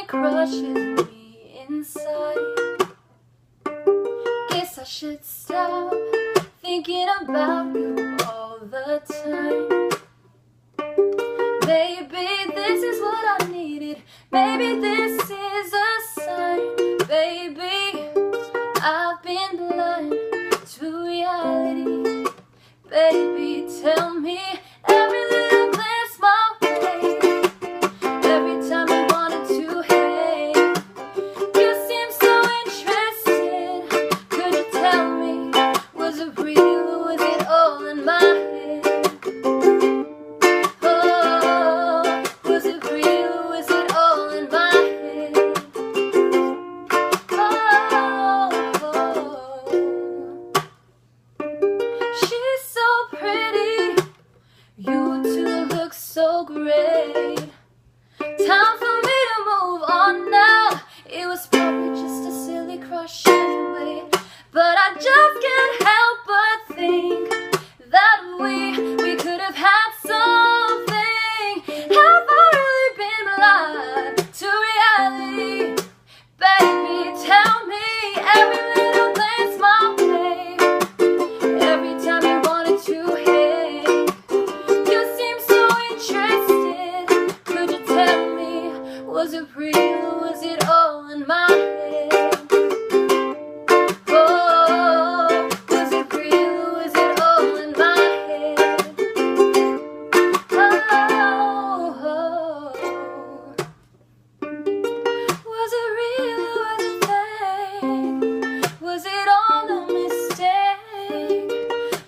crushes me inside. Guess I should stop thinking about you all the time. Maybe this is what I needed. Maybe this is a sign. Baby, I've been blind to reality. Baby, tell me every little glance my way. Every time I wanted to hate, you seem so interested. Could you tell me, was it real or was it all in my head? Oh, was it real or was it all in my head? She's so pretty, you two look so great. Time for me to move on now. It was probably just a silly crush anyway, but I just can't help but think that we could have had something. Have I really been blind to reality? Baby, tell me every little glance my way. Every time you wanted to hate, you seem so interested. Could you tell me, was it real or was it all in my head? Oh, was it real or was it all in my head? Oh, was it real or was it fake? Was it all a mistake?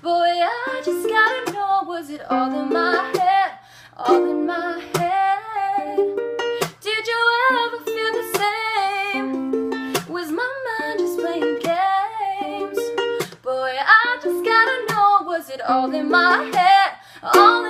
Boy, I just gotta know, was it all in my head? All in my head? Did you ever feel the same? Was my mind just playing games? Boy, I just gotta know, was it all in my head? All in